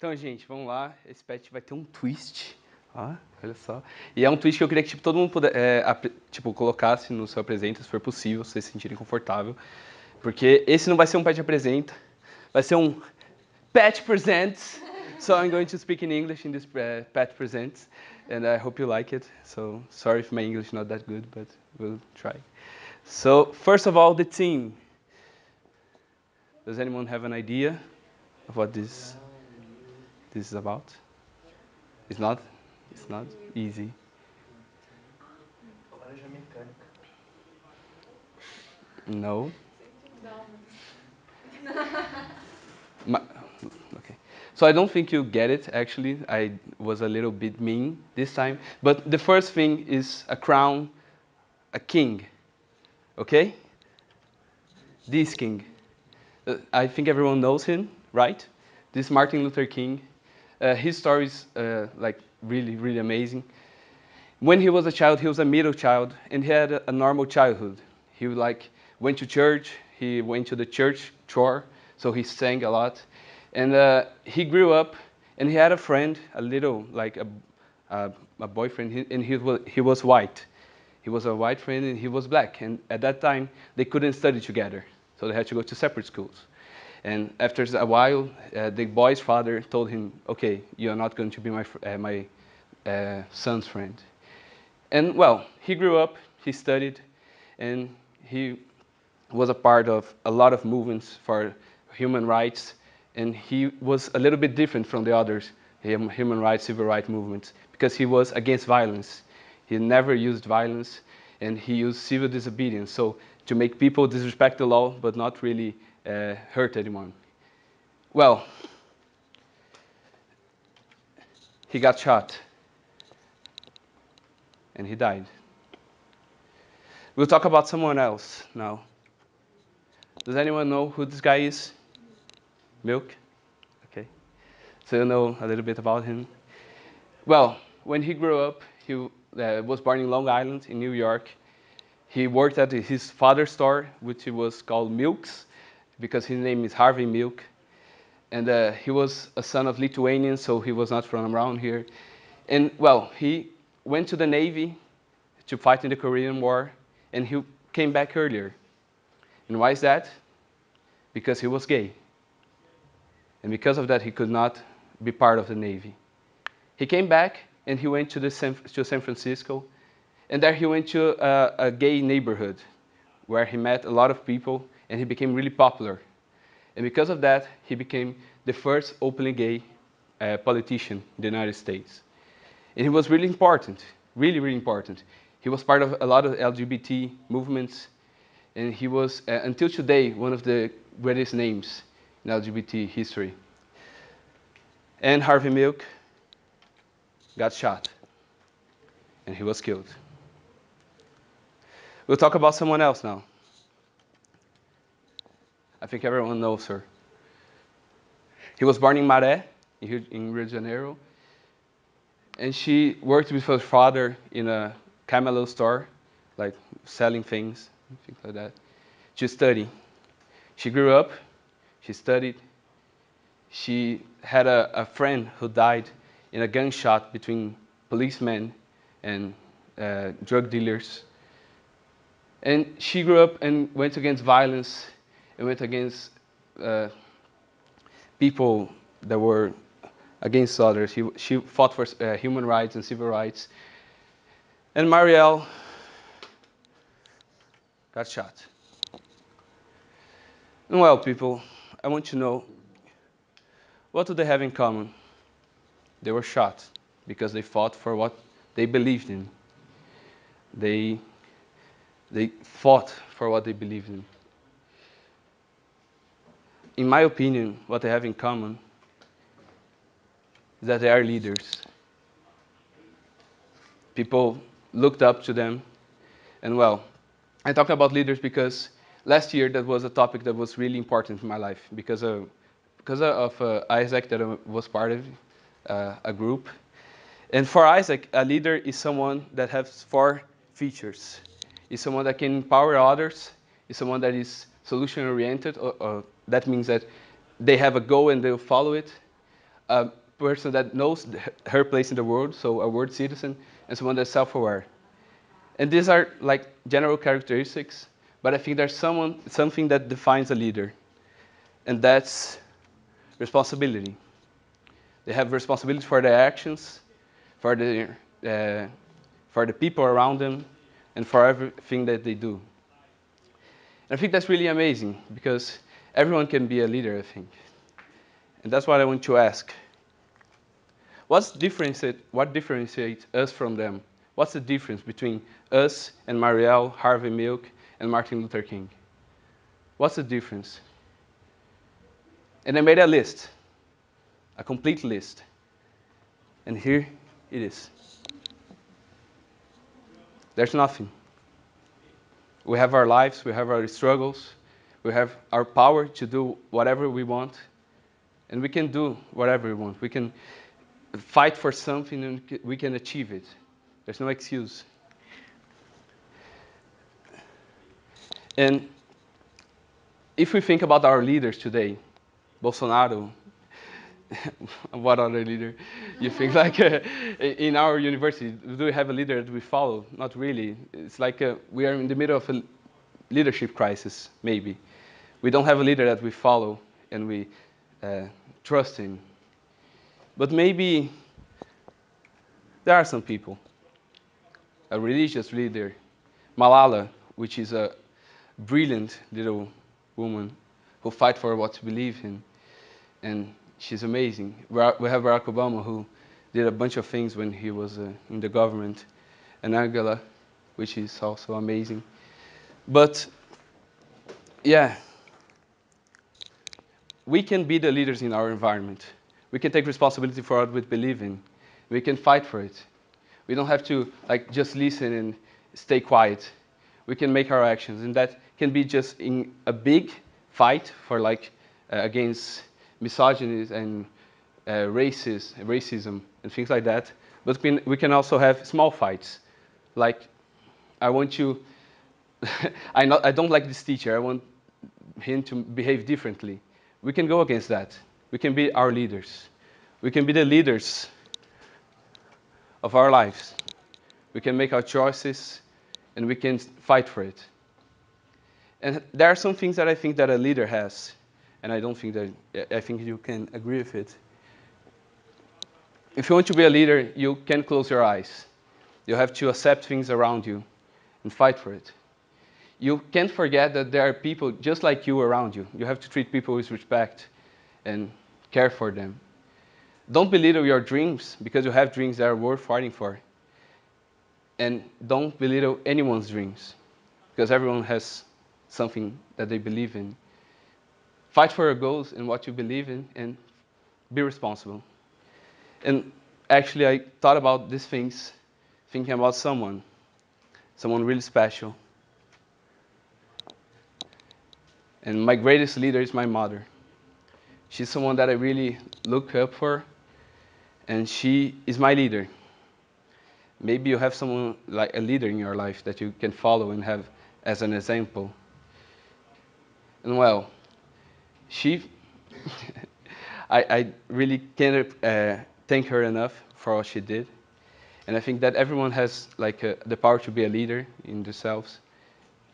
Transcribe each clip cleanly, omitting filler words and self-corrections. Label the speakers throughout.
Speaker 1: Então, gente, vamos lá. Esse patch vai ter um twist. Ah, olha só. E é um twist que eu queria que todo mundo colocasse no seu Apresenta, se for possível, se vocês se sentirem confortável. Porque esse não vai ser um patch Apresenta, vai ser um patch Presents. So I'm going to speak in English in this patch Presents. And I hope you like it. So sorry if my English is not that good, but we'll try. So first of all, the theme. Does anyone have an idea of what this is about? It's not easy. No. Okay. So I don't think you get it, actually. I was a little bit mean this time. But the first thing is a crown, a king. Okay? This king. I think everyone knows him, right? This Martin Luther King. His story is like really, really amazing. When he was a child, he was a middle child, and he had a normal childhood. He went to church. He went to the church choir, so he sang a lot. And he grew up, and he had a friend, a boyfriend, and he was white. He was a white friend, and he was black. And at that time, they couldn't study together, so they had to go to separate schools. And after a while, the boy's father told him, "Okay, you're not going to be my son's friend." And well, he grew up, he studied, and he was a part of a lot of movements for human rights. And he was a little bit different from the others, human rights, civil rights movements, because he was against violence. He never used violence, and he used civil disobedience, so to make people disrespect the law, but not really hurt anyone. Well, he got shot, and he died. We'll talk about someone else now. Does anyone know who this guy is? Milk? Okay. So you know a little bit about him. Well, when he grew up, he was born in Long Island in New York. He worked at his father's store, which was called Milk's, because his name is Harvey Milk. And he was a son of Lithuanians, so he was not from around here. And well, he went to the Navy to fight in the Korean War, and he came back earlier. And why is that? Because he was gay. And because of that, he could not be part of the Navy. He came back, and he went to San Francisco, and there he went to a gay neighborhood where he met a lot of people, and he became really popular. And because of that, he became the first openly gay politician in the United States. And he was really important, really, really important. He was part of a lot of LGBT movements, and he was, until today, one of the greatest names in LGBT history. And Harvey Milk got shot, and he was killed. We'll talk about someone else now. I think everyone knows her. He was born in Maré, in Rio de Janeiro, and she worked with her father in a camelot store, like selling things like that, to study. She grew up, she studied. She had a friend who died in a gunshot between policemen and drug dealers. And she grew up and went against violence and went against people that were against others. She fought for human rights and civil rights. And Marielle got shot. And well, people, I want to know, what do they have in common? They were shot because they fought for what they believed in. They fought for what they believed in. In my opinion, what they have in common is that they are leaders. People looked up to them. And well, I talk about leaders because last year that was a topic that was really important in my life because of Isaac, that I was part of a group. And for Isaac, a leader is someone that has 4 features. Is someone that can empower others, is someone that is solution-oriented, or that means that they have a goal and they'll follow it. a person that knows her place in the world, so a world citizen, and someone that's self-aware. And these are like general characteristics, but I think there's something that defines a leader, and that's responsibility. They have responsibility for their actions, for the people around them, and for everything that they do. And I think that's really amazing, because everyone can be a leader, I think. And that's what I want to ask. What differentiates us from them? What's the difference between us and Marielle, Harvey Milk, and Martin Luther King? What's the difference? And I made a list, a complete list. And here it is. There's nothing. We have our lives, we have our struggles, we have our power to do whatever we want, and we can do whatever we want. We can fight for something and we can achieve it. There's no excuse. And if we think about our leaders today, Bolsonaro, what other leader? You think like in our university, do we have a leader that we follow? Not really. It's like we are in the middle of a leadership crisis, maybe. We don't have a leader that we follow and we trust in. But maybe there are some people. A religious leader, Malala, which is a brilliant little woman who fights for what she believes in, and she's amazing. We have Barack Obama, who did a bunch of things when he was in the government, and Angela, which is also amazing. But yeah, we can be the leaders in our environment. We can take responsibility for what we believe in. We can fight for it. We don't have to like just listen and stay quiet. We can make our actions, and that can be just in a big fight for like against misogyny and racism and things like that. But we can also have small fights, like I want you. I don't like this teacher. I want him to behave differently. We can go against that. We can be our leaders. We can be the leaders of our lives. We can make our choices, and we can fight for it. And there are some things that I think that a leader has, and I think you can agree with it. If you want to be a leader, you can't close your eyes. You have to accept things around you and fight for it. You can't forget that there are people just like you around you. You have to treat people with respect and care for them. Don't belittle your dreams, because you have dreams that are worth fighting for. And don't belittle anyone's dreams, because everyone has something that they believe in. Fight for your goals and what you believe in, and be responsible. And actually, I thought about these things thinking about someone really special. And my greatest leader is my mother. She's someone that I really look up for, and she is my leader. Maybe you have someone like a leader in your life that you can follow and have as an example. And well, I really can't thank her enough for what she did. And I think that everyone has like the power to be a leader in themselves,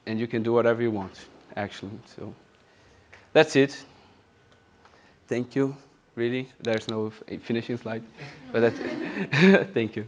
Speaker 1: and you can do whatever you want, actually. So that's it. Thank you. Really, there's no finishing slide, but that's it. Thank you.